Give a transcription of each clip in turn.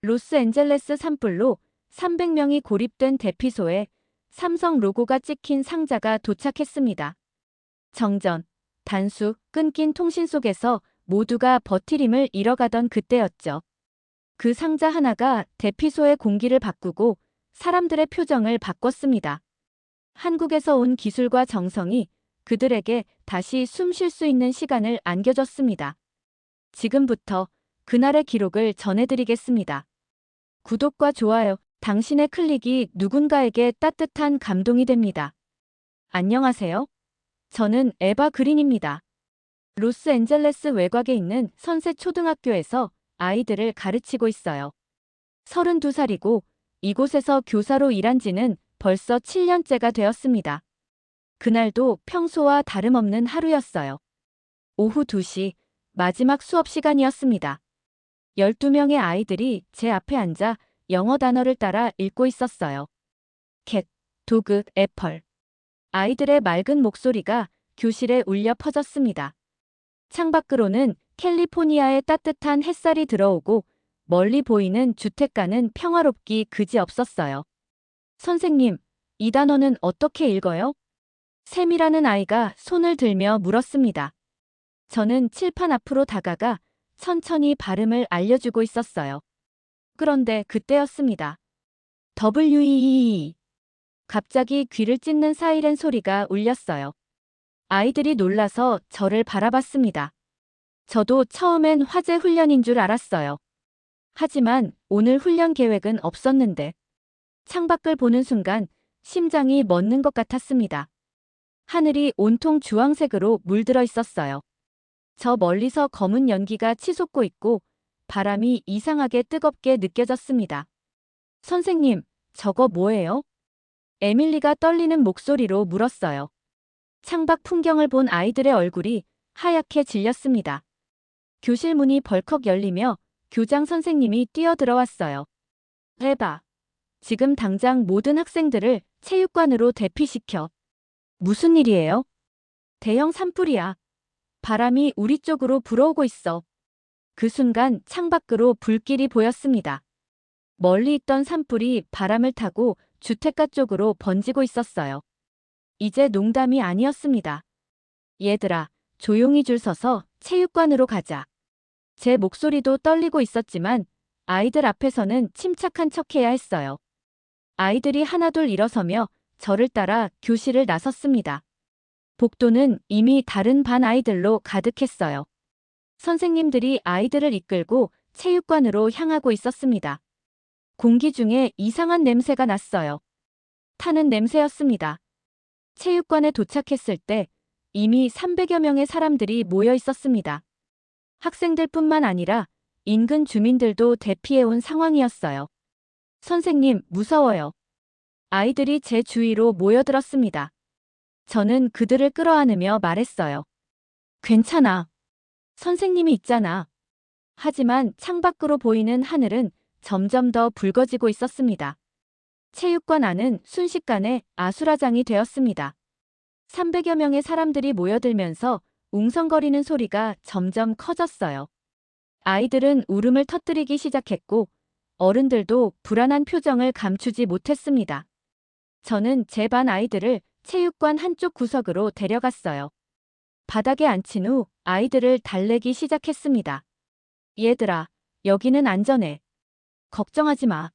로스앤젤레스 산불로 300명이 고립된 대피소에 삼성 로고가 찍힌 상자가 도착했습니다. 정전, 단수, 끊긴 통신 속에서 모두가 버티림을 잃어가던 그때였죠. 그 상자 하나가 대피소의 공기를 바꾸고 사람들의 표정을 바꿨습니다. 한국에서 온 기술과 정성이 그들에게 다시 숨 쉴 수 있는 시간을 안겨줬습니다. 지금부터 그날의 기록을 전해드리겠습니다. 구독과 좋아요, 당신의 클릭이 누군가에게 따뜻한 감동이 됩니다. 안녕하세요. 저는 에바 그린입니다. 로스앤젤레스 외곽에 있는 선셋 초등학교에서 아이들을 가르치고 있어요. 32살이고 이곳에서 교사로 일한 지는 벌써 7년째가 되었습니다. 그날도 평소와 다름없는 하루였어요. 오후 2시, 마지막 수업 시간이었습니다. 12명의 아이들이 제 앞에 앉아 영어 단어를 따라 읽고 있었어요. 캣, 도그, 애플. 아이들의 맑은 목소리가 교실에 울려 퍼졌습니다. 창밖으로는 캘리포니아의 따뜻한 햇살이 들어오고 멀리 보이는 주택가는 평화롭기 그지없었어요. 선생님, 이 단어는 어떻게 읽어요? 샘이라는 아이가 손을 들며 물었습니다. 저는 칠판 앞으로 다가가 천천히 발음을 알려주고 있었어요. 그런데 그때였습니다. WEE. 갑자기 귀를 찢는 사이렌 소리가 울렸어요. 아이들이 놀라서 저를 바라봤습니다. 저도 처음엔 화재 훈련인 줄 알았어요. 하지만 오늘 훈련 계획은 없었는데 창밖을 보는 순간 심장이 멎는 것 같았습니다. 하늘이 온통 주황색으로 물들어 있었어요. 저 멀리서 검은 연기가 치솟고 있고 바람이 이상하게 뜨겁게 느껴졌습니다. 선생님, 저거 뭐예요? 에밀리가 떨리는 목소리로 물었어요. 창밖 풍경을 본 아이들의 얼굴이 하얗게 질렸습니다. 교실 문이 벌컥 열리며 교장 선생님이 뛰어들어왔어요. 에바, 지금 당장 모든 학생들을 체육관으로 대피시켜. 무슨 일이에요? 대형 산불이야. 바람이 우리 쪽으로 불어오고 있어. 그 순간 창밖으로 불길이 보였습니다. 멀리 있던 산불이 바람을 타고 주택가 쪽으로 번지고 있었어요. 이제 농담이 아니었습니다. 얘들아, 조용히 줄 서서 체육관으로 가자. 제 목소리도 떨리고 있었지만 아이들 앞에서는 침착한 척해야 했어요. 아이들이 하나둘 일어서며 저를 따라 교실을 나섰습니다. 복도는 이미 다른 반 아이들로 가득했어요. 선생님들이 아이들을 이끌고 체육관으로 향하고 있었습니다. 공기 중에 이상한 냄새가 났어요. 타는 냄새였습니다. 체육관에 도착했을 때 이미 300여 명의 사람들이 모여 있었습니다. 학생들뿐만 아니라 인근 주민들도 대피해온 상황이었어요. 선생님, 무서워요. 아이들이 제 주위로 모여들었습니다. 저는 그들을 끌어안으며 말했어요. 괜찮아. 선생님이 있잖아. 하지만 창밖으로 보이는 하늘은 점점 더 붉어지고 있었습니다. 체육관 안은 순식간에 아수라장이 되었습니다. 300여 명의 사람들이 모여들면서 웅성거리는 소리가 점점 커졌어요. 아이들은 울음을 터뜨리기 시작했고 어른들도 불안한 표정을 감추지 못했습니다. 저는 제 반 아이들을 체육관 한쪽 구석으로 데려갔어요. 바닥에 앉힌 후 아이들을 달래기 시작했습니다. 얘들아, 여기는 안전해. 걱정하지 마.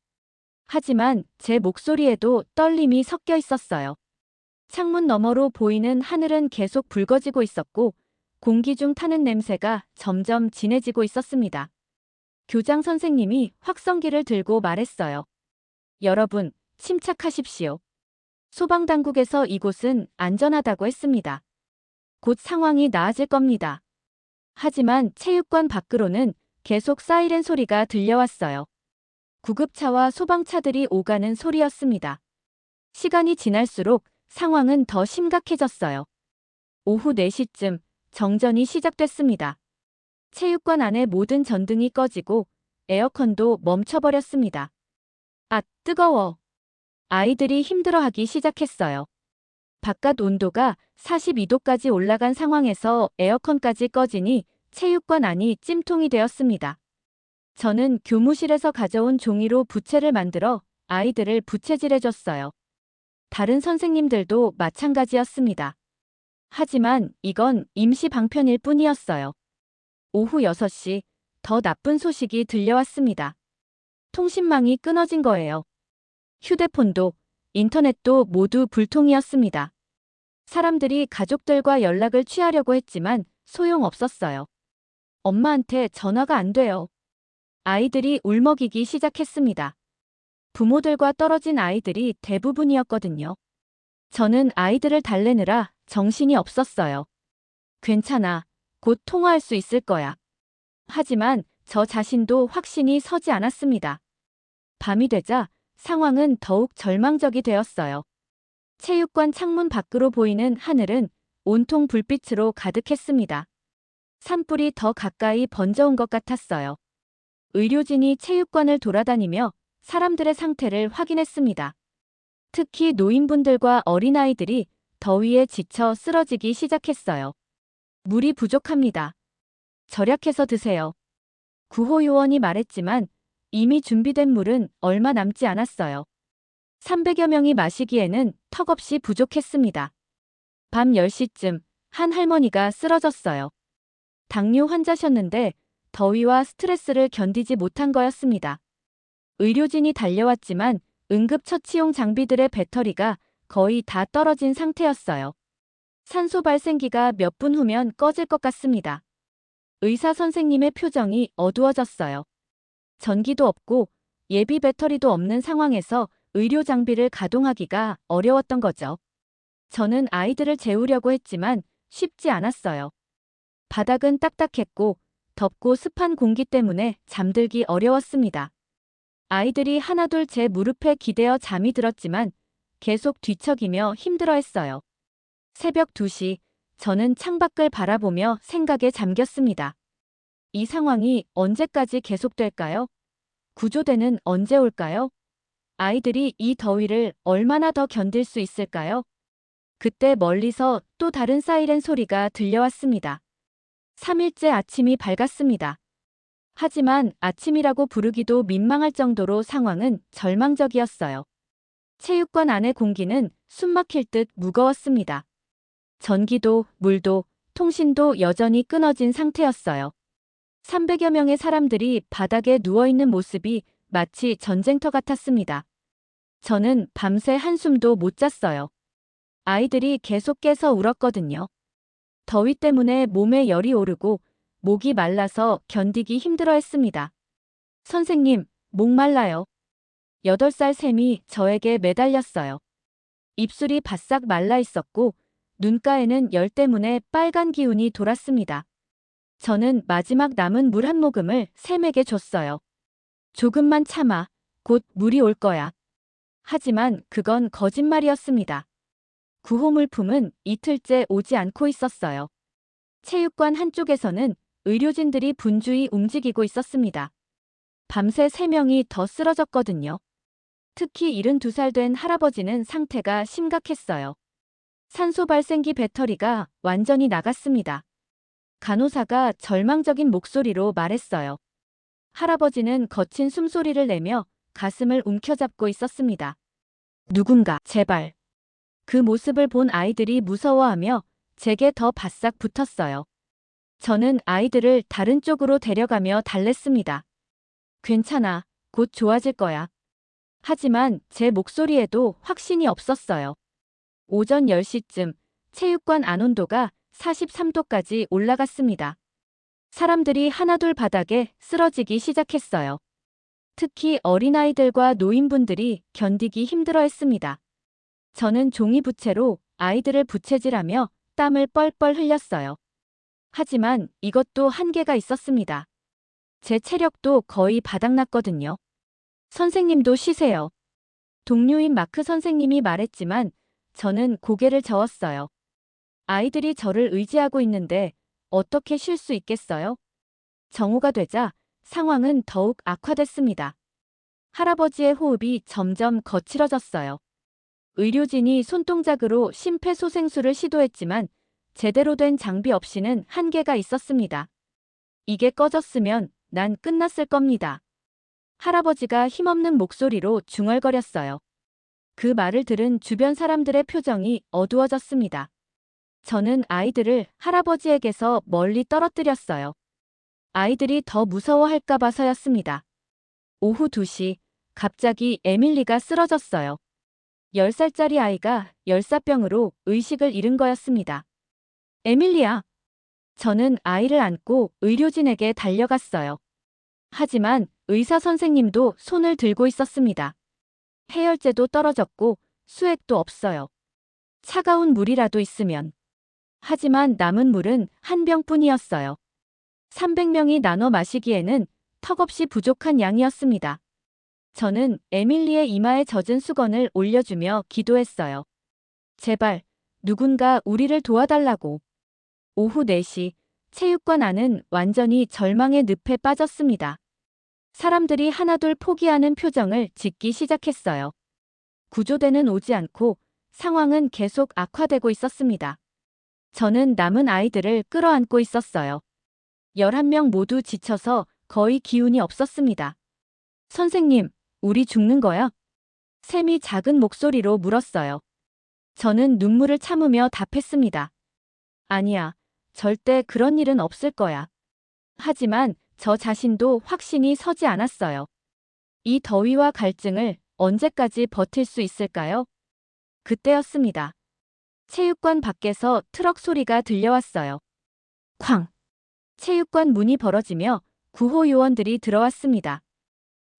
하지만 제 목소리에도 떨림이 섞여 있었어요. 창문 너머로 보이는 하늘은 계속 붉어지고 있었고 공기 중 타는 냄새가 점점 진해지고 있었습니다. 교장 선생님이 확성기를 들고 말했어요. 여러분, 침착하십시오. 소방당국에서 이곳은 안전하다고 했습니다. 곧 상황이 나아질 겁니다. 하지만 체육관 밖으로는 계속 사이렌 소리가 들려왔어요. 구급차와 소방차들이 오가는 소리였습니다. 시간이 지날수록 상황은 더 심각해졌어요. 오후 4시쯤 정전이 시작됐습니다. 체육관 안의 모든 전등이 꺼지고 에어컨도 멈춰버렸습니다. 아, 뜨거워. 아이들이 힘들어하기 시작했어요. 바깥 온도가 42도까지 올라간 상황에서 에어컨까지 꺼지니 체육관 안이 찜통이 되었습니다. 저는 교무실에서 가져온 종이로 부채를 만들어 아이들을 부채질해줬어요. 다른 선생님들도 마찬가지였습니다. 하지만 이건 임시 방편일 뿐이었어요. 오후 6시, 더 나쁜 소식이 들려왔습니다. 통신망이 끊어진 거예요. 휴대폰도, 인터넷도 모두 불통이었습니다. 사람들이 가족들과 연락을 취하려고 했지만 소용없었어요. 엄마한테 전화가 안 돼요. 아이들이 울먹이기 시작했습니다. 부모들과 떨어진 아이들이 대부분이었거든요. 저는 아이들을 달래느라 정신이 없었어요. 괜찮아. 곧 통화할 수 있을 거야. 하지만 저 자신도 확신이 서지 않았습니다. 밤이 되자 상황은 더욱 절망적이 되었어요. 체육관 창문 밖으로 보이는 하늘은 온통 불빛으로 가득했습니다. 산불이 더 가까이 번져온 것 같았어요. 의료진이 체육관을 돌아다니며 사람들의 상태를 확인했습니다. 특히 노인분들과 어린아이들이 더위에 지쳐 쓰러지기 시작했어요. 물이 부족합니다. 절약해서 드세요. 구호요원이 말했지만 이미 준비된 물은 얼마 남지 않았어요. 300여 명이 마시기에는 턱없이 부족했습니다. 밤 10시쯤 한 할머니가 쓰러졌어요. 당뇨 환자셨는데 더위와 스트레스를 견디지 못한 거였습니다. 의료진이 달려왔지만 응급처치용 장비들의 배터리가 거의 다 떨어진 상태였어요. 산소 발생기가 몇 분 후면 꺼질 것 같습니다. 의사 선생님의 표정이 어두워졌어요. 전기도 없고 예비 배터리도 없는 상황에서 의료 장비를 가동하기가 어려웠던 거죠. 저는 아이들을 재우려고 했지만 쉽지 않았어요. 바닥은 딱딱했고 덥고 습한 공기 때문에 잠들기 어려웠습니다. 아이들이 하나둘 제 무릎에 기대어 잠이 들었지만 계속 뒤척이며 힘들어했어요. 새벽 2시, 저는 창밖을 바라보며 생각에 잠겼습니다. 이 상황이 언제까지 계속될까요? 구조대는 언제 올까요? 아이들이 이 더위를 얼마나 더 견딜 수 있을까요? 그때 멀리서 또 다른 사이렌 소리가 들려왔습니다. 3일째 아침이 밝았습니다. 하지만 아침이라고 부르기도 민망할 정도로 상황은 절망적이었어요. 체육관 안의 공기는 숨막힐 듯 무거웠습니다. 전기도, 물도, 통신도 여전히 끊어진 상태였어요. 300여 명의 사람들이 바닥에 누워있는 모습이 마치 전쟁터 같았습니다. 저는 밤새 한숨도 못 잤어요. 아이들이 계속 깨서 울었거든요. 더위 때문에 몸에 열이 오르고 목이 말라서 견디기 힘들어했습니다. 선생님, 목 말라요. 8살 샘이 저에게 매달렸어요. 입술이 바싹 말라 있었고 눈가에는 열 때문에 빨간 기운이 돌았습니다. 저는 마지막 남은 물 한 모금을 샘에게 줬어요. 조금만 참아. 곧 물이 올 거야. 하지만 그건 거짓말이었습니다. 구호물품은 이틀째 오지 않고 있었어요. 체육관 한쪽에서는 의료진들이 분주히 움직이고 있었습니다. 밤새 3명이 더 쓰러졌거든요. 특히 72살 된 할아버지는 상태가 심각했어요. 산소 발생기 배터리가 완전히 나갔습니다. 간호사가 절망적인 목소리로 말했어요. 할아버지는 거친 숨소리를 내며 가슴을 움켜잡고 있었습니다. 누군가, 제발. 그 모습을 본 아이들이 무서워하며 제게 더 바싹 붙었어요. 저는 아이들을 다른 쪽으로 데려가며 달랬습니다. 괜찮아, 곧 좋아질 거야. 하지만 제 목소리에도 확신이 없었어요. 오전 10시쯤 체육관 안온도가 43도까지 올라갔습니다. 사람들이 하나둘 바닥에 쓰러지기 시작했어요. 특히 어린아이들과 노인분들이 견디기 힘들어했습니다. 저는 종이 부채로 아이들을 부채질하며 땀을 뻘뻘 흘렸어요. 하지만 이것도 한계가 있었습니다. 제 체력도 거의 바닥났거든요. 선생님도 쉬세요. 동료인 마크 선생님이 말했지만 저는 고개를 저었어요. 아이들이 저를 의지하고 있는데 어떻게 쉴 수 있겠어요? 정오가 되자 상황은 더욱 악화됐습니다. 할아버지의 호흡이 점점 거칠어졌어요. 의료진이 손동작으로 심폐소생술을 시도했지만 제대로 된 장비 없이는 한계가 있었습니다. 이게 꺼졌으면 난 끝났을 겁니다. 할아버지가 힘없는 목소리로 중얼거렸어요. 그 말을 들은 주변 사람들의 표정이 어두워졌습니다. 저는 아이들을 할아버지에게서 멀리 떨어뜨렸어요. 아이들이 더 무서워할까 봐서였습니다. 오후 2시, 갑자기 에밀리가 쓰러졌어요. 10살짜리 아이가 열사병으로 의식을 잃은 거였습니다. 에밀리야! 저는 아이를 안고 의료진에게 달려갔어요. 하지만 의사 선생님도 손을 들고 있었습니다. 해열제도 떨어졌고 수액도 없어요. 차가운 물이라도 있으면. 하지만 남은 물은 한 병뿐이었어요. 300명이 나눠 마시기에는 턱없이 부족한 양이었습니다. 저는 에밀리의 이마에 젖은 수건을 올려주며 기도했어요. 제발, 누군가 우리를 도와달라고. 오후 4시, 체육관 안은 완전히 절망의 늪에 빠졌습니다. 사람들이 하나둘 포기하는 표정을 짓기 시작했어요. 구조대는 오지 않고 상황은 계속 악화되고 있었습니다. 저는 남은 아이들을 끌어안고 있었어요. 11명 모두 지쳐서 거의 기운이 없었습니다. 선생님, 우리 죽는 거야? 샘이 작은 목소리로 물었어요. 저는 눈물을 참으며 답했습니다. 아니야, 절대 그런 일은 없을 거야. 하지만 저 자신도 확신이 서지 않았어요. 이 더위와 갈증을 언제까지 버틸 수 있을까요? 그때였습니다. 체육관 밖에서 트럭 소리가 들려왔어요. 쾅! 체육관 문이 벌어지며 구호 요원들이 들어왔습니다.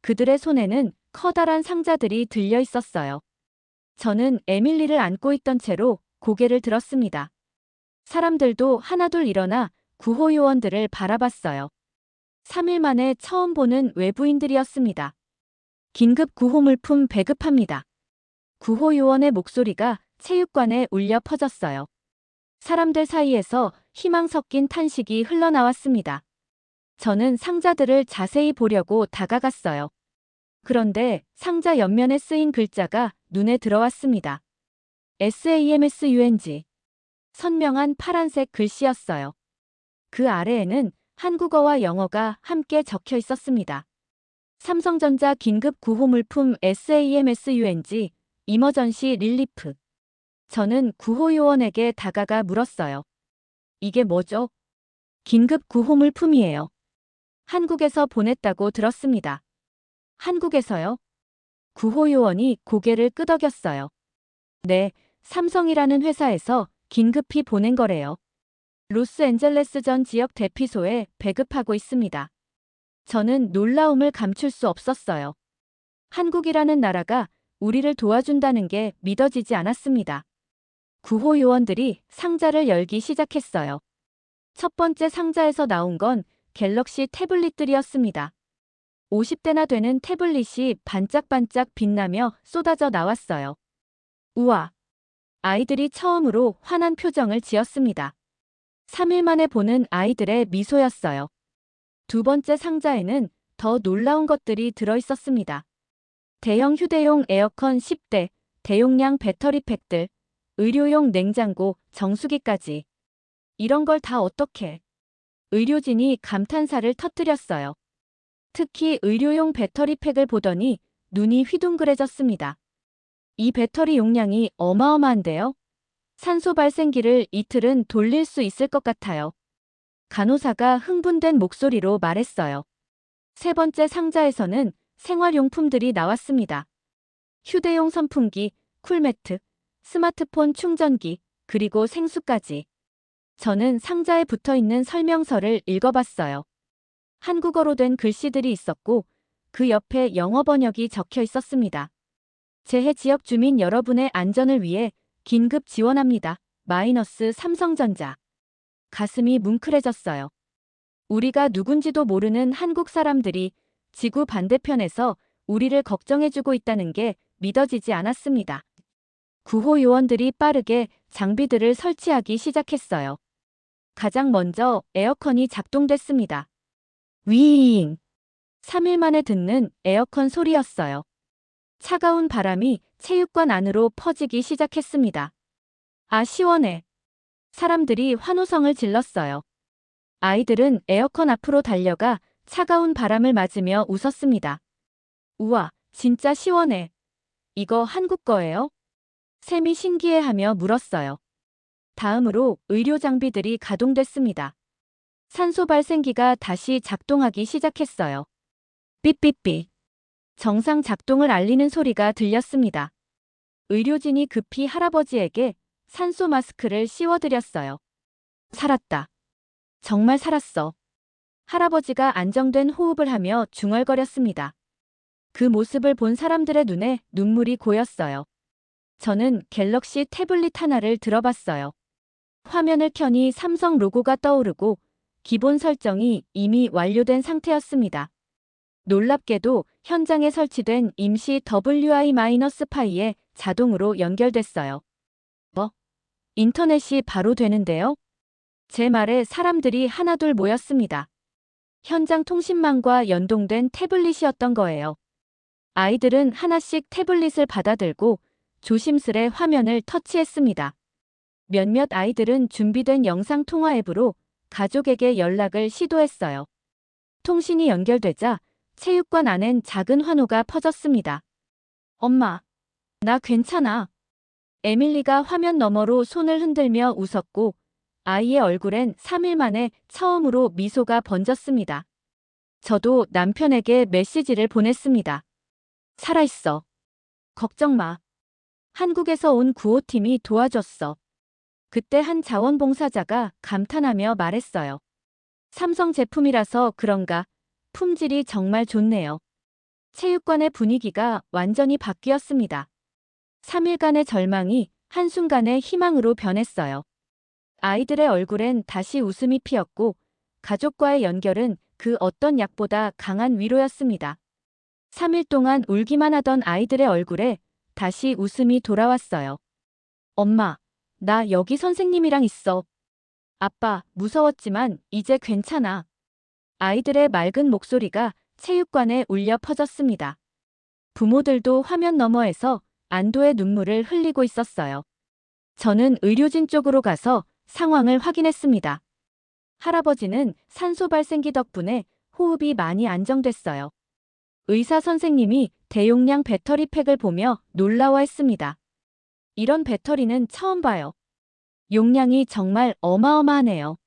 그들의 손에는 커다란 상자들이 들려 있었어요. 저는 에밀리를 안고 있던 채로 고개를 들었습니다. 사람들도 하나둘 일어나 구호 요원들을 바라봤어요. 3일 만에 처음 보는 외부인들이었습니다. 긴급 구호물품 배급합니다. 구호 요원의 목소리가 체육관에 울려 퍼졌어요. 사람들 사이에서 희망 섞인 탄식이 흘러나왔습니다. 저는 상자들을 자세히 보려고 다가갔어요. 그런데 상자 옆면에 쓰인 글자가 눈에 들어왔습니다. SAMSUNG. 선명한 파란색 글씨였어요. 그 아래에는 한국어와 영어가 함께 적혀 있었습니다. 삼성전자 긴급 구호물품 SAMSUNG, 이머전시 릴리프. 저는 구호 요원에게 다가가 물었어요. 이게 뭐죠? 긴급 구호물품이에요. 한국에서 보냈다고 들었습니다. 한국에서요? 구호 요원이 고개를 끄덕였어요. 네, 삼성이라는 회사에서 긴급히 보낸 거래요. 로스앤젤레스 전 지역 대피소에 배급하고 있습니다. 저는 놀라움을 감출 수 없었어요. 한국이라는 나라가 우리를 도와준다는 게 믿어지지 않았습니다. 구호 요원들이 상자를 열기 시작했어요. 첫 번째 상자에서 나온 건 갤럭시 태블릿들이었습니다. 50대나 되는 태블릿이 반짝반짝 빛나며 쏟아져 나왔어요. 우와! 아이들이 처음으로 환한 표정을 지었습니다. 3일 만에 보는 아이들의 미소였어요. 두 번째 상자에는 더 놀라운 것들이 들어있었습니다. 대형 휴대용 에어컨 10대, 대용량 배터리팩들, 의료용 냉장고, 정수기까지. 이런 걸 다 어떻게? 의료진이 감탄사를 터뜨렸어요. 특히 의료용 배터리팩을 보더니 눈이 휘둥그레졌습니다. 이 배터리 용량이 어마어마한데요? 산소 발생기를 이틀은 돌릴 수 있을 것 같아요. 간호사가 흥분된 목소리로 말했어요. 세 번째 상자에서는 생활용품들이 나왔습니다. 휴대용 선풍기, 쿨매트, 스마트폰 충전기, 그리고 생수까지. 저는 상자에 붙어있는 설명서를 읽어봤어요. 한국어로 된 글씨들이 있었고 그 옆에 영어 번역이 적혀 있었습니다. 재해 지역 주민 여러분의 안전을 위해 긴급 지원합니다. 삼성전자. 가슴이 뭉클해졌어요. 우리가 누군지도 모르는 한국 사람들이 지구 반대편에서 우리를 걱정해주고 있다는 게 믿어지지 않았습니다. 구호 요원들이 빠르게 장비들을 설치하기 시작했어요. 가장 먼저 에어컨이 작동됐습니다. 윙! 3일 만에 듣는 에어컨 소리였어요. 차가운 바람이 체육관 안으로 퍼지기 시작했습니다. 아, 시원해. 사람들이 환호성을 질렀어요. 아이들은 에어컨 앞으로 달려가 차가운 바람을 맞으며 웃었습니다. 우와, 진짜 시원해. 이거 한국 거예요? 샘이 신기해하며 물었어요. 다음으로 의료 장비들이 가동됐습니다. 산소 발생기가 다시 작동하기 시작했어요. 삐삐삐. 정상 작동을 알리는 소리가 들렸습니다. 의료진이 급히 할아버지에게 산소 마스크를 씌워드렸어요. 살았다. 정말 살았어. 할아버지가 안정된 호흡을 하며 중얼거렸습니다. 그 모습을 본 사람들의 눈에 눈물이 고였어요. 저는 갤럭시 태블릿 하나를 들어봤어요. 화면을 켜니 삼성 로고가 떠오르고 기본 설정이 이미 완료된 상태였습니다. 놀랍게도 현장에 설치된 임시 WI-파이에 자동으로 연결됐어요. 뭐? 인터넷이 바로 되는데요? 제 말에 사람들이 하나둘 모였습니다. 현장 통신망과 연동된 태블릿이었던 거예요. 아이들은 하나씩 태블릿을 받아들고 조심스레 화면을 터치했습니다. 몇몇 아이들은 준비된 영상통화 앱으로 가족에게 연락을 시도했어요. 통신이 연결되자 체육관 안엔 작은 환호가 퍼졌습니다. 엄마, 나 괜찮아. 에밀리가 화면 너머로 손을 흔들며 웃었고 아이의 얼굴엔 3일 만에 처음으로 미소가 번졌습니다. 저도 남편에게 메시지를 보냈습니다. 살아있어. 걱정 마. 한국에서 온 구호팀이 도와줬어. 그때 한 자원봉사자가 감탄하며 말했어요. 삼성 제품이라서 그런가 품질이 정말 좋네요. 체육관의 분위기가 완전히 바뀌었습니다. 3일간의 절망이 한순간에 희망으로 변했어요. 아이들의 얼굴엔 다시 웃음이 피었고 가족과의 연결은 그 어떤 약보다 강한 위로였습니다. 3일 동안 울기만 하던 아이들의 얼굴에 다시 웃음이 돌아왔어요. 엄마, 나 여기 선생님이랑 있어. 아빠, 무서웠지만 이제 괜찮아. 아이들의 맑은 목소리가 체육관에 울려 퍼졌습니다. 부모들도 화면 너머에서 안도의 눈물을 흘리고 있었어요. 저는 의료진 쪽으로 가서 상황을 확인했습니다. 할아버지는 산소 발생기 덕분에 호흡이 많이 안정됐어요. 의사 선생님이 대용량 배터리 팩을 보며 놀라워했습니다. 이런 배터리는 처음 봐요. 용량이 정말 어마어마하네요.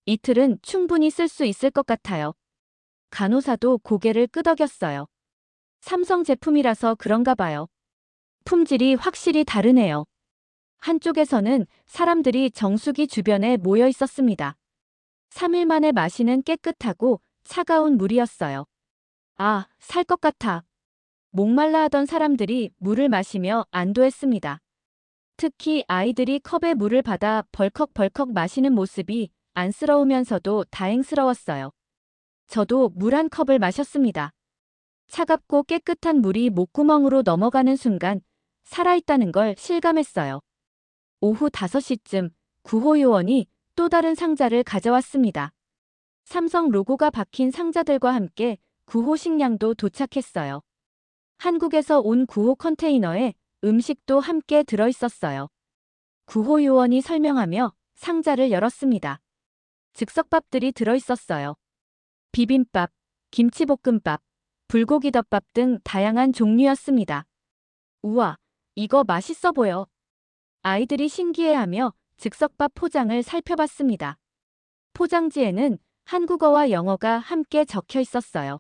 이틀은 충분히 쓸 수 있을 것 같아요. 간호사도 고개를 끄덕였어요. 삼성 제품이라서 그런가 봐요. 품질이 확실히 다르네요. 한쪽에서는 사람들이 정수기 주변에 모여 있었습니다. 3일 만에 마시는 깨끗하고 차가운 물이었어요. 아, 살 것 같아. 목말라 하던 사람들이 물을 마시며 안도했습니다. 특히 아이들이 컵에 물을 받아 벌컥벌컥 마시는 모습이 안쓰러우면서도 다행스러웠어요. 저도 물 한 컵을 마셨습니다. 차갑고 깨끗한 물이 목구멍으로 넘어가는 순간 살아있다는 걸 실감했어요. 오후 5시쯤 구호요원이 또 다른 상자를 가져왔습니다. 삼성 로고가 박힌 상자들과 함께 구호 식량도 도착했어요. 한국에서 온 구호 컨테이너에 음식도 함께 들어있었어요. 구호요원이 설명하며 상자를 열었습니다. 즉석밥들이 들어있었어요. 비빔밥, 김치볶음밥, 불고기덮밥 등 다양한 종류였습니다. 우와, 이거 맛있어 보여. 아이들이 신기해하며 즉석밥 포장을 살펴봤습니다. 포장지에는 한국어와 영어가 함께 적혀 있었어요.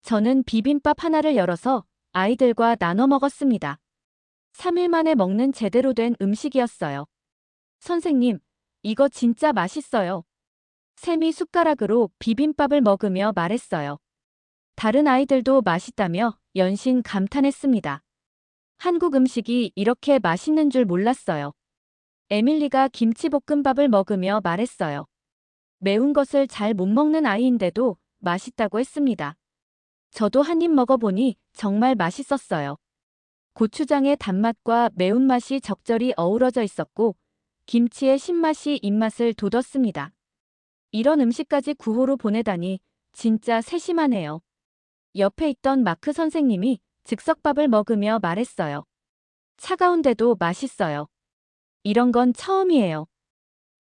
저는 비빔밥 하나를 열어서 아이들과 나눠 먹었습니다. 3일 만에 먹는 제대로 된 음식이었어요. 선생님, 이거 진짜 맛있어요. 샘이 숟가락으로 비빔밥을 먹으며 말했어요. 다른 아이들도 맛있다며 연신 감탄했습니다. 한국 음식이 이렇게 맛있는 줄 몰랐어요. 에밀리가 김치볶음밥을 먹으며 말했어요. 매운 것을 잘 못 먹는 아이인데도 맛있다고 했습니다. 저도 한 입 먹어보니 정말 맛있었어요. 고추장의 단맛과 매운맛이 적절히 어우러져 있었고 김치의 신맛이 입맛을 돋웠습니다. 이런 음식까지 구호로 보내다니 진짜 세심하네요. 옆에 있던 마크 선생님이 즉석밥을 먹으며 말했어요. 차가운데도 맛있어요. 이런 건 처음이에요.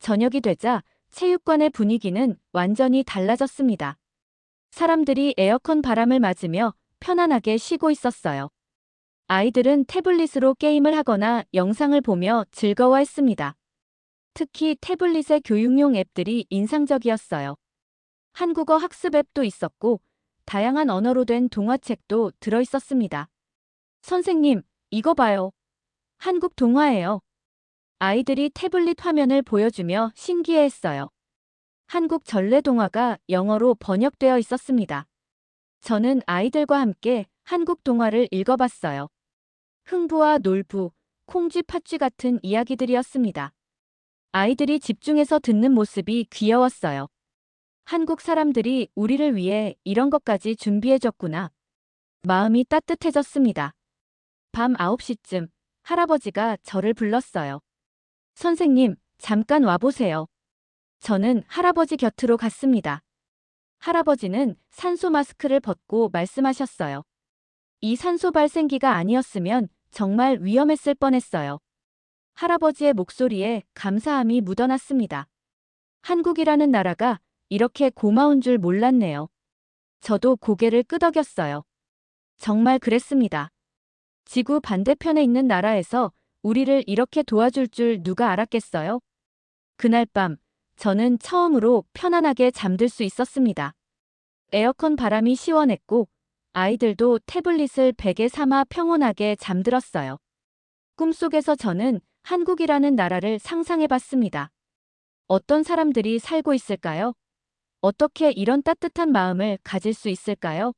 저녁이 되자 체육관의 분위기는 완전히 달라졌습니다. 사람들이 에어컨 바람을 맞으며 편안하게 쉬고 있었어요. 아이들은 태블릿으로 게임을 하거나 영상을 보며 즐거워했습니다. 특히 태블릿의 교육용 앱들이 인상적이었어요. 한국어 학습 앱도 있었고, 다양한 언어로 된 동화책도 들어있었습니다. 선생님, 이거 봐요. 한국 동화예요. 아이들이 태블릿 화면을 보여주며 신기해했어요. 한국 전래 동화가 영어로 번역되어 있었습니다. 저는 아이들과 함께 한국 동화를 읽어봤어요. 흥부와 놀부, 콩쥐 팥쥐 같은 이야기들이었습니다. 아이들이 집중해서 듣는 모습이 귀여웠어요. 한국 사람들이 우리를 위해 이런 것까지 준비해줬구나. 마음이 따뜻해졌습니다. 밤 9시쯤 할아버지가 저를 불렀어요. 선생님, 잠깐 와보세요. 저는 할아버지 곁으로 갔습니다. 할아버지는 산소 마스크를 벗고 말씀하셨어요. 이 산소 발생기가 아니었으면 정말 위험했을 뻔했어요. 할아버지의 목소리에 감사함이 묻어났습니다. 한국이라는 나라가 이렇게 고마운 줄 몰랐네요. 저도 고개를 끄덕였어요. 정말 그랬습니다. 지구 반대편에 있는 나라에서 우리를 이렇게 도와줄 줄 누가 알았겠어요? 그날 밤, 저는 처음으로 편안하게 잠들 수 있었습니다. 에어컨 바람이 시원했고, 아이들도 태블릿을 베개 삼아 평온하게 잠들었어요. 꿈속에서 저는 한국이라는 나라를 상상해봤습니다. 어떤 사람들이 살고 있을까요? 어떻게 이런 따뜻한 마음을 가질 수 있을까요?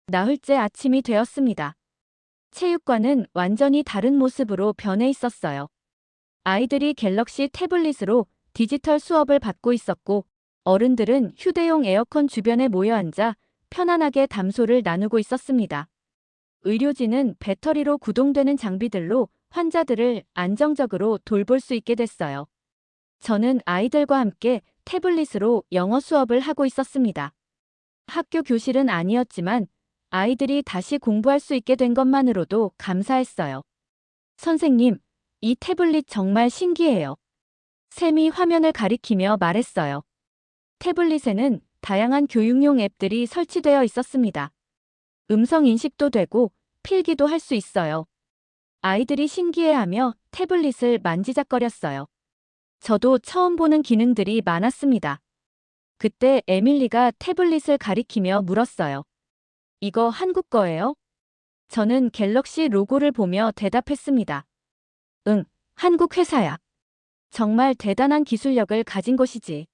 나흘째 아침이 되었습니다. 체육관은 완전히 다른 모습으로 변해 있었어요. 아이들이 갤럭시 태블릿으로 디지털 수업을 받고 있었고, 어른들은 휴대용 에어컨 주변에 모여 앉아 편안하게 담소를 나누고 있었습니다. 의료진은 배터리로 구동되는 장비들로 환자들을 안정적으로 돌볼 수 있게 됐어요. 저는 아이들과 함께 태블릿으로 영어 수업을 하고 있었습니다. 학교 교실은 아니었지만 아이들이 다시 공부할 수 있게 된 것만으로도 감사했어요. 선생님, 이 태블릿 정말 신기해요. 샘이 화면을 가리키며 말했어요. 태블릿에는 다양한 교육용 앱들이 설치되어 있었습니다. 음성 인식도 되고 필기도 할 수 있어요. 아이들이 신기해하며 태블릿을 만지작거렸어요. 저도 처음 보는 기능들이 많았습니다. 그때 에밀리가 태블릿을 가리키며 물었어요. 이거 한국 거예요? 저는 갤럭시 로고를 보며 대답했습니다. 응, 한국 회사야. 정말 대단한 기술력을 가진 곳이지.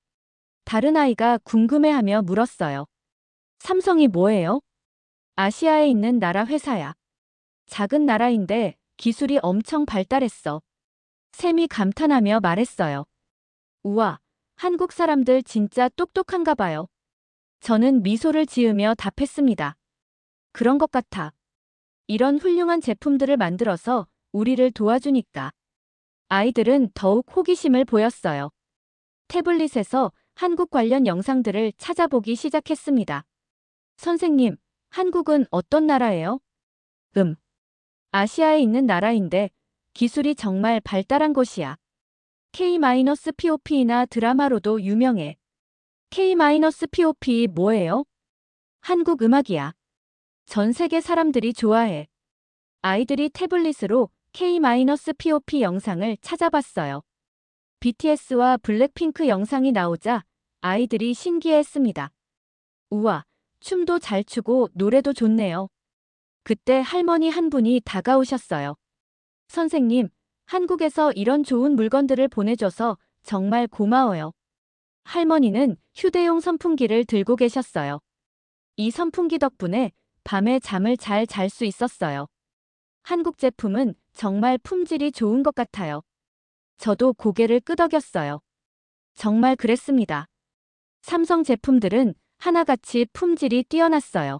다른 아이가 궁금해하며 물었어요. 삼성이 뭐예요? 아시아에 있는 나라 회사야. 작은 나라인데 기술이 엄청 발달했어. 샘이 감탄하며 말했어요. 우와, 한국 사람들 진짜 똑똑한가 봐요. 저는 미소를 지으며 답했습니다. 그런 것 같아. 이런 훌륭한 제품들을 만들어서 우리를 도와주니까. 아이들은 더욱 호기심을 보였어요. 태블릿에서 한국 관련 영상들을 찾아보기 시작했습니다. 선생님, 한국은 어떤 나라예요? 아시아에 있는 나라인데 기술이 정말 발달한 곳이야. K-POP나 드라마로도 유명해. K-POP 뭐예요? 한국 음악이야. 전 세계 사람들이 좋아해. 아이들이 태블릿으로 K-POP 영상을 찾아봤어요. BTS와 블랙핑크 영상이 나오자 아이들이 신기해했습니다. 우와, 춤도 잘 추고 노래도 좋네요. 그때 할머니 한 분이 다가오셨어요. 선생님, 한국에서 이런 좋은 물건들을 보내줘서 정말 고마워요. 할머니는 휴대용 선풍기를 들고 계셨어요. 이 선풍기 덕분에 밤에 잠을 잘 잘 수 있었어요. 한국 제품은 정말 품질이 좋은 것 같아요. 저도 고개를 끄덕였어요. 정말 그랬습니다. 삼성 제품들은 하나같이 품질이 뛰어났어요.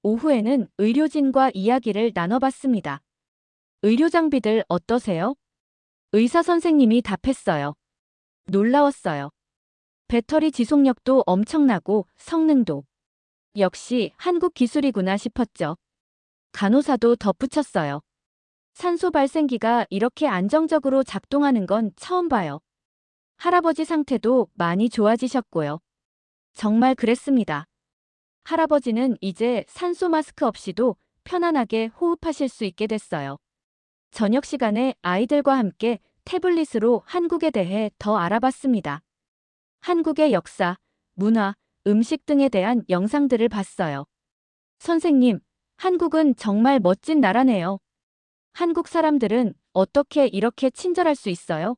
오후에는 의료진과 이야기를 나눠봤습니다. 의료 장비들 어떠세요? 의사 선생님이 답했어요. 놀라웠어요. 배터리 지속력도 엄청나고 성능도. 역시 한국 기술이구나 싶었죠. 간호사도 덧붙였어요. 산소 발생기가 이렇게 안정적으로 작동하는 건 처음 봐요. 할아버지 상태도 많이 좋아지셨고요. 정말 그랬습니다. 할아버지는 이제 산소 마스크 없이도 편안하게 호흡하실 수 있게 됐어요. 저녁 시간에 아이들과 함께 태블릿으로 한국에 대해 더 알아봤습니다. 한국의 역사, 문화, 음식 등에 대한 영상들을 봤어요. 선생님, 한국은 정말 멋진 나라네요. 한국 사람들은 어떻게 이렇게 친절할 수 있어요?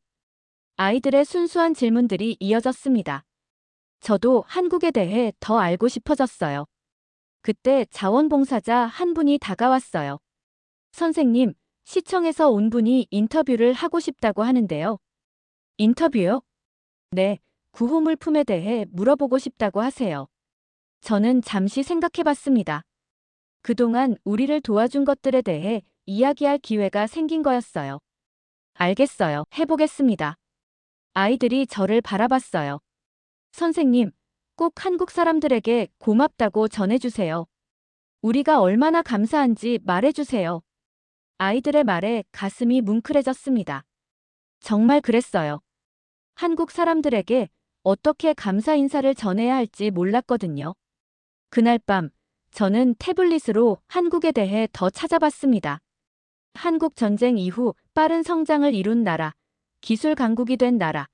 아이들의 순수한 질문들이 이어졌습니다. 저도 한국에 대해 더 알고 싶어졌어요. 그때 자원봉사자 한 분이 다가왔어요. 선생님, 시청에서 온 분이 인터뷰를 하고 싶다고 하는데요. 인터뷰요? 네, 구호물품에 대해 물어보고 싶다고 하세요. 저는 잠시 생각해봤습니다. 그동안 우리를 도와준 것들에 대해 이야기할 기회가 생긴 거였어요. 알겠어요. 해보겠습니다. 아이들이 저를 바라봤어요. 선생님, 꼭 한국 사람들에게 고맙다고 전해주세요. 우리가 얼마나 감사한지 말해주세요. 아이들의 말에 가슴이 뭉클해졌습니다. 정말 그랬어요. 한국 사람들에게 어떻게 감사 인사를 전해야 할지 몰랐거든요. 그날 밤, 저는 태블릿으로 한국에 대해 더 찾아봤습니다. 한국 전쟁 이후 빠른 성장을 이룬 나라, 기술 강국이 된 나라,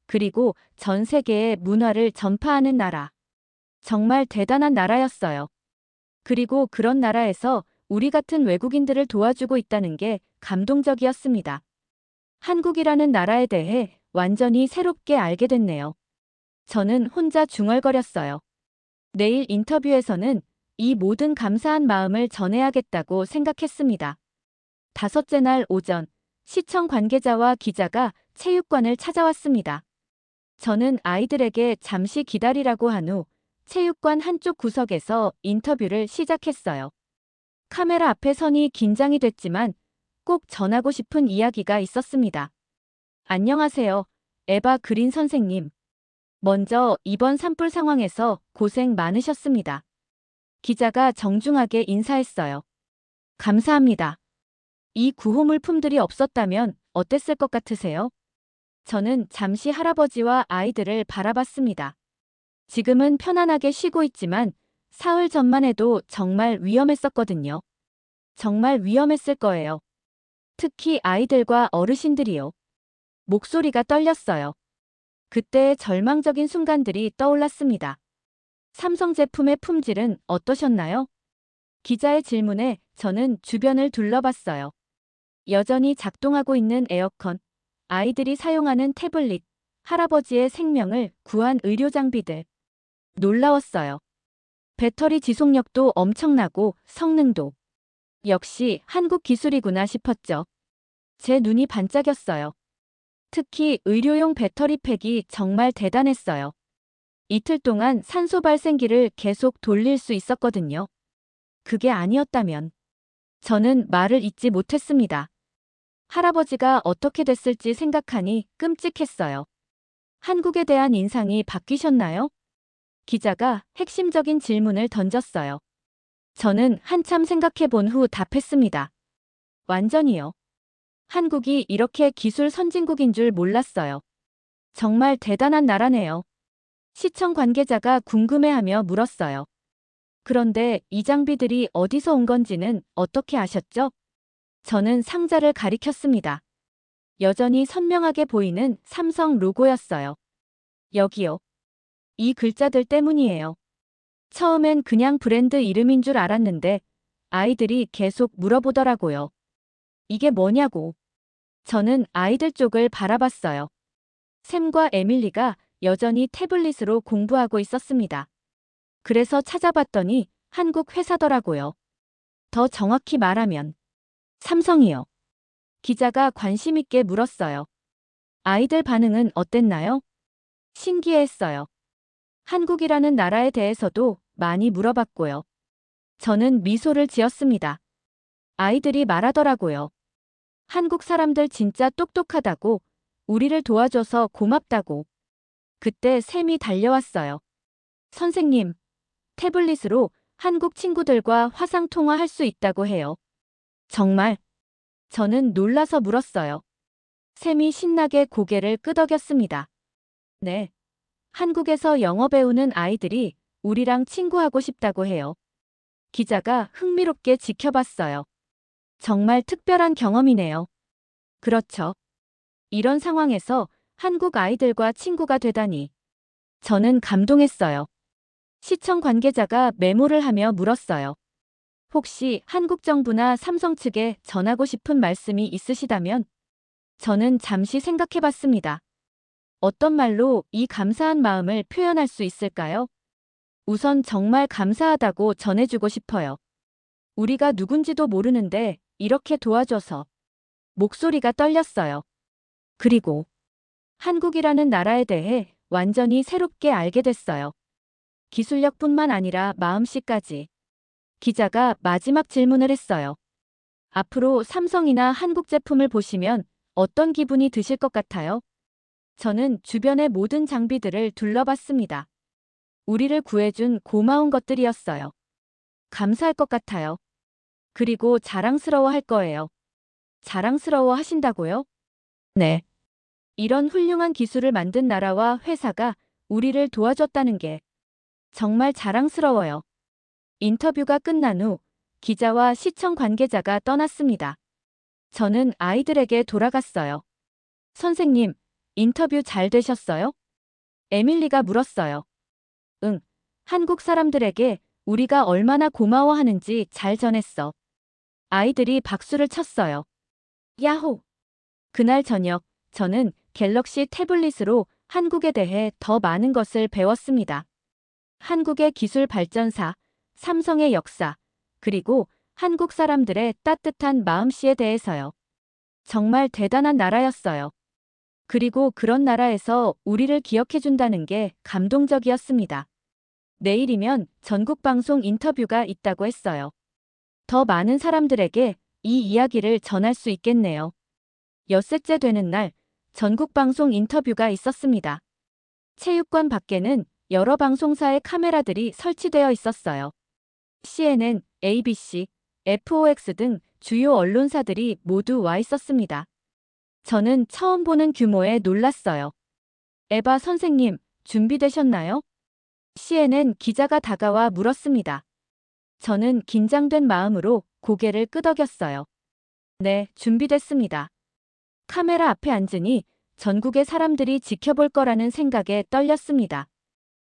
그리고 전 세계에 문화를 전파하는 나라. 정말 대단한 나라였어요. 그리고 그런 나라에서 우리 같은 외국인들을 도와주고 있다는 게 감동적이었습니다. 한국이라는 나라에 대해 완전히 새롭게 알게 됐네요. 저는 혼자 중얼거렸어요. 내일 인터뷰에서는 이 모든 감사한 마음을 전해야겠다고 생각했습니다. 다섯째 날 오전, 시청 관계자와 기자가 체육관을 찾아왔습니다. 저는 아이들에게 잠시 기다리라고 한 후 체육관 한쪽 구석에서 인터뷰를 시작했어요. 카메라 앞에 서니 긴장이 됐지만 꼭 전하고 싶은 이야기가 있었습니다. 안녕하세요, 에바 그린 선생님. 먼저 이번 산불 상황에서 고생 많으셨습니다. 기자가 정중하게 인사했어요. 감사합니다. 이 구호물품들이 없었다면 어땠을 것 같으세요? 저는 잠시 할아버지와 아이들을 바라봤습니다. 지금은 편안하게 쉬고 있지만 사흘 전만 해도 정말 위험했었거든요. 정말 위험했을 거예요. 특히 아이들과 어르신들이요. 목소리가 떨렸어요. 그때의 절망적인 순간들이 떠올랐습니다. 삼성 제품의 품질은 어떠셨나요? 기자의 질문에 저는 주변을 둘러봤어요. 여전히 작동하고 있는 에어컨, 아이들이 사용하는 태블릿, 할아버지의 생명을 구한 의료 장비들. 놀라웠어요. 배터리 지속력도 엄청나고 성능도. 역시 한국 기술이구나 싶었죠. 제 눈이 반짝였어요. 특히 의료용 배터리 팩이 정말 대단했어요. 이틀 동안 산소 발생기를 계속 돌릴 수 있었거든요. 그게 아니었다면 저는 말을 잇지 못했습니다. 할아버지가 어떻게 됐을지 생각하니 끔찍했어요. 한국에 대한 인상이 바뀌셨나요? 기자가 핵심적인 질문을 던졌어요. 저는 한참 생각해 본 후 답했습니다. 완전히요. 한국이 이렇게 기술 선진국인 줄 몰랐어요. 정말 대단한 나라네요. 시청 관계자가 궁금해하며 물었어요. 그런데 이 장비들이 어디서 온 건지는 어떻게 아셨죠? 저는 상자를 가리켰습니다. 여전히 선명하게 보이는 삼성 로고였어요. 여기요. 이 글자들 때문이에요. 처음엔 그냥 브랜드 이름인 줄 알았는데 아이들이 계속 물어보더라고요. 이게 뭐냐고. 저는 아이들 쪽을 바라봤어요. 샘과 에밀리가 여전히 태블릿으로 공부하고 있었습니다. 그래서 찾아봤더니 한국 회사더라고요. 더 정확히 말하면 삼성이요. 기자가 관심 있게 물었어요. 아이들 반응은 어땠나요? 신기해했어요. 한국이라는 나라에 대해서도 많이 물어봤고요. 저는 미소를 지었습니다. 아이들이 말하더라고요. 한국 사람들 진짜 똑똑하다고, 우리를 도와줘서 고맙다고. 그때 샘이 달려왔어요. 선생님, 태블릿으로 한국 친구들과 화상 통화할 수 있다고 해요. 정말? 저는 놀라서 물었어요. 샘이 신나게 고개를 끄덕였습니다. 네. 한국에서 영어 배우는 아이들이 우리랑 친구하고 싶다고 해요. 기자가 흥미롭게 지켜봤어요. 정말 특별한 경험이네요. 그렇죠. 이런 상황에서 한국 아이들과 친구가 되다니. 저는 감동했어요. 시청 관계자가 메모를 하며 물었어요. 혹시 한국 정부나 삼성 측에 전하고 싶은 말씀이 있으시다면? 저는 잠시 생각해 봤습니다. 어떤 말로 이 감사한 마음을 표현할 수 있을까요? 우선 정말 감사하다고 전해주고 싶어요. 우리가 누군지도 모르는데 이렇게 도와줘서. 목소리가 떨렸어요. 그리고 한국이라는 나라에 대해 완전히 새롭게 알게 됐어요. 기술력뿐만 아니라 마음씨까지. 기자가 마지막 질문을 했어요. 앞으로 삼성이나 한국 제품을 보시면 어떤 기분이 드실 것 같아요? 저는 주변의 모든 장비들을 둘러봤습니다. 우리를 구해준 고마운 것들이었어요. 감사할 것 같아요. 그리고 자랑스러워 할 거예요. 자랑스러워 하신다고요? 네. 이런 훌륭한 기술을 만든 나라와 회사가 우리를 도와줬다는 게 정말 자랑스러워요. 인터뷰가 끝난 후 기자와 시청 관계자가 떠났습니다. 저는 아이들에게 돌아갔어요. 선생님, 인터뷰 잘 되셨어요? 에밀리가 물었어요. 응. 한국 사람들에게 우리가 얼마나 고마워하는지 잘 전했어. 아이들이 박수를 쳤어요. 야호! 그날 저녁, 저는 갤럭시 태블릿으로 한국에 대해 더 많은 것을 배웠습니다. 한국의 기술 발전사, 삼성의 역사, 그리고 한국 사람들의 따뜻한 마음씨에 대해서요. 정말 대단한 나라였어요. 그리고 그런 나라에서 우리를 기억해준다는 게 감동적이었습니다. 내일이면 전국 방송 인터뷰가 있다고 했어요. 더 많은 사람들에게 이 이야기를 전할 수 있겠네요. 엿새째 되는 날, 전국 방송 인터뷰가 있었습니다. 체육관 밖에는 여러 방송사의 카메라들이 설치되어 있었어요. CNN, ABC, FOX 등 주요 언론사들이 모두 와 있었습니다. 저는 처음 보는 규모에 놀랐어요. 에바 선생님, 준비되셨나요? CNN 기자가 다가와 물었습니다. 저는 긴장된 마음으로 고개를 끄덕였어요. 네, 준비됐습니다. 카메라 앞에 앉으니 전국의 사람들이 지켜볼 거라는 생각에 떨렸습니다.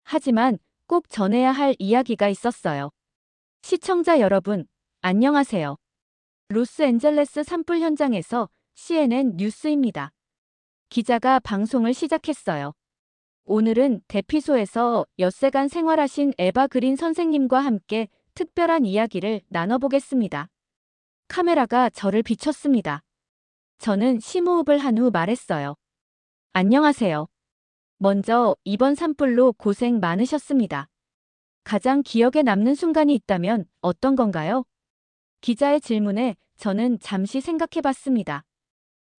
하지만 꼭 전해야 할 이야기가 있었어요. 시청자 여러분, 안녕하세요. 로스앤젤레스 산불 현장에서 CNN 뉴스입니다. 기자가 방송을 시작했어요. 오늘은 대피소에서 엿새간 생활하신 에바 그린 선생님과 함께 특별한 이야기를 나눠보겠습니다. 카메라가 저를 비췄습니다. 저는 심호흡을 한 후 말했어요. 안녕하세요. 먼저 이번 산불로 고생 많으셨습니다. 가장 기억에 남는 순간이 있다면 어떤 건가요? 기자의 질문에 저는 잠시 생각해봤습니다.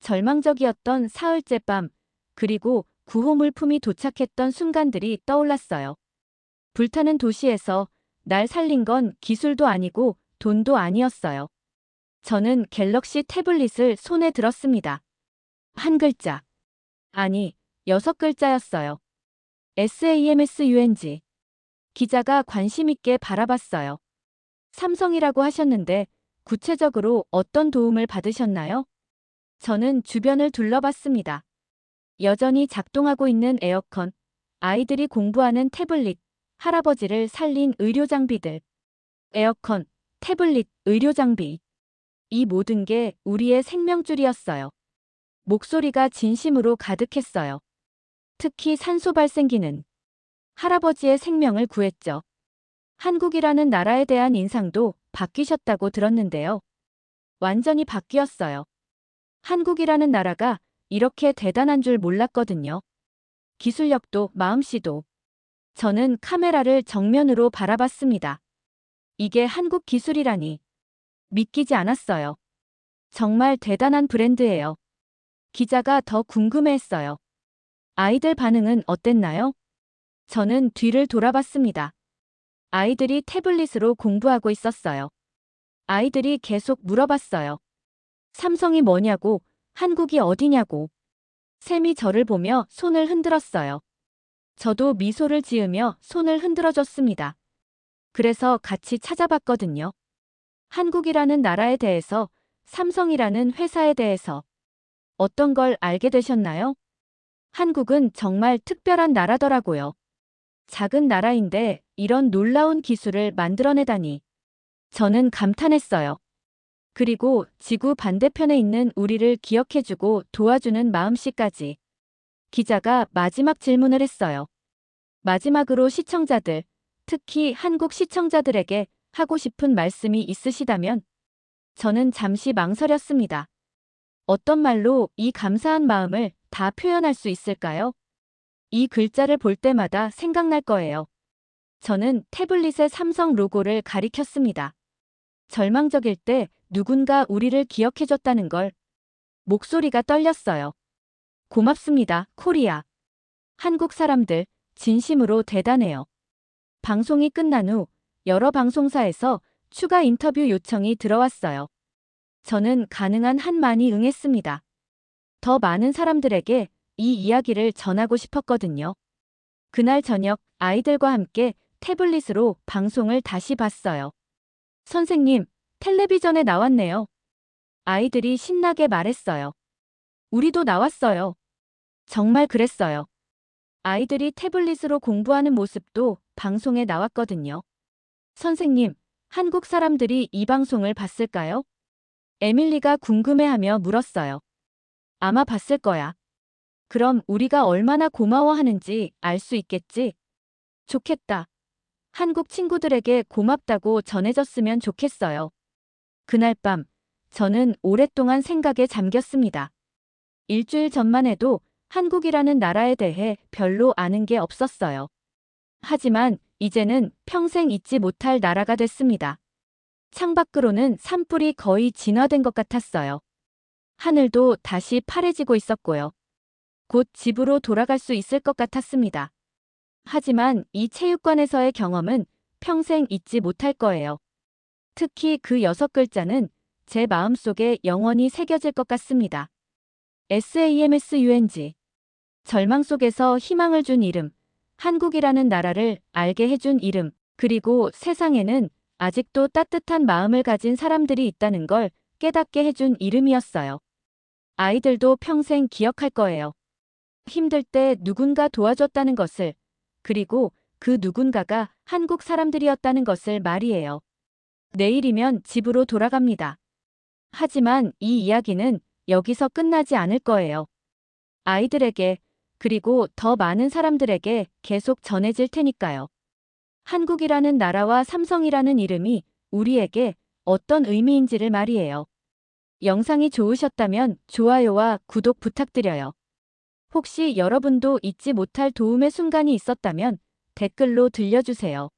절망적이었던 사흘째 밤, 그리고 구호 물품이 도착했던 순간들이 떠올랐어요. 불타는 도시에서 날 살린 건 기술도 아니고 돈도 아니었어요. 저는 갤럭시 태블릿을 손에 들었습니다. 한 글자. 아니, 6글자였어요. SAMSUNG. 기자가 관심 있게 바라봤어요. 삼성이라고 하셨는데 구체적으로 어떤 도움을 받으셨나요? 저는 주변을 둘러봤습니다. 여전히 작동하고 있는 에어컨, 아이들이 공부하는 태블릿, 할아버지를 살린 의료장비들. 에어컨, 태블릿, 의료장비. 이 모든 게 우리의 생명줄이었어요. 목소리가 진심으로 가득했어요. 특히 산소 발생기는 할아버지의 생명을 구했죠. 한국이라는 나라에 대한 인상도 바뀌셨다고 들었는데요. 완전히 바뀌었어요. 한국이라는 나라가 이렇게 대단한 줄 몰랐거든요. 기술력도 마음씨도. 저는 카메라를 정면으로 바라봤습니다. 이게 한국 기술이라니. 믿기지 않았어요. 정말 대단한 브랜드예요. 기자가 더 궁금해했어요. 아이들 반응은 어땠나요? 저는 뒤를 돌아봤습니다. 아이들이 태블릿으로 공부하고 있었어요. 아이들이 계속 물어봤어요. 삼성이 뭐냐고, 한국이 어디냐고. 샘이 저를 보며 손을 흔들었어요. 저도 미소를 지으며 손을 흔들어줬습니다. 그래서 같이 찾아봤거든요. 한국이라는 나라에 대해서, 삼성이라는 회사에 대해서 어떤 걸 알게 되셨나요? 한국은 정말 특별한 나라더라고요. 작은 나라인데 이런 놀라운 기술을 만들어내다니. 저는 감탄했어요. 그리고 지구 반대편에 있는 우리를 기억해주고 도와주는 마음씨까지. 기자가 마지막 질문을 했어요. 마지막으로 시청자들, 특히 한국 시청자들에게 하고 싶은 말씀이 있으시다면? 저는 잠시 망설였습니다. 어떤 말로 이 감사한 마음을 다 표현할 수 있을까요? 이 글자를 볼 때마다 생각날 거예요. 저는 태블릿의 삼성 로고를 가리켰습니다. 절망적일 때 누군가 우리를 기억해줬다는 걸. 목소리가 떨렸어요. 고맙습니다, 코리아. 한국 사람들, 진심으로 대단해요. 방송이 끝난 후 여러 방송사에서 추가 인터뷰 요청이 들어왔어요. 저는 가능한 한 많이 응했습니다. 더 많은 사람들에게 이 이야기를 전하고 싶었거든요. 그날 저녁 아이들과 함께 태블릿으로 방송을 다시 봤어요. 선생님, 텔레비전에 나왔네요. 아이들이 신나게 말했어요. 우리도 나왔어요. 정말 그랬어요. 아이들이 태블릿으로 공부하는 모습도 방송에 나왔거든요. 선생님, 한국 사람들이 이 방송을 봤을까요? 에밀리가 궁금해하며 물었어요. 아마 봤을 거야. 그럼 우리가 얼마나 고마워하는지 알 수 있겠지? 좋겠다. 한국 친구들에게 고맙다고 전해졌으면 좋겠어요. 그날 밤, 저는 오랫동안 생각에 잠겼습니다. 일주일 전만 해도 한국이라는 나라에 대해 별로 아는 게 없었어요. 하지만 이제는 평생 잊지 못할 나라가 됐습니다. 창밖으로는 산불이 거의 진화된 것 같았어요. 하늘도 다시 파래지고 있었고요. 곧 집으로 돌아갈 수 있을 것 같았습니다. 하지만 이 체육관에서의 경험은 평생 잊지 못할 거예요. 특히 그 6글자는 제 마음속에 영원히 새겨질 것 같습니다. SAMSUNG. 절망 속에서 희망을 준 이름, 한국이라는 나라를 알게 해준 이름, 그리고 세상에는 아직도 따뜻한 마음을 가진 사람들이 있다는 걸 깨닫게 해준 이름이었어요. 아이들도 평생 기억할 거예요. 힘들 때 누군가 도와줬다는 것을, 그리고 그 누군가가 한국 사람들이었다는 것을 말이에요. 내일이면 집으로 돌아갑니다. 하지만 이 이야기는 여기서 끝나지 않을 거예요. 아이들에게, 그리고 더 많은 사람들에게 계속 전해질 테니까요. 한국이라는 나라와 삼성이라는 이름이 우리에게 어떤 의미인지를 말이에요. 영상이 좋으셨다면 좋아요와 구독 부탁드려요. 혹시 여러분도 잊지 못할 도움의 순간이 있었다면 댓글로 들려주세요.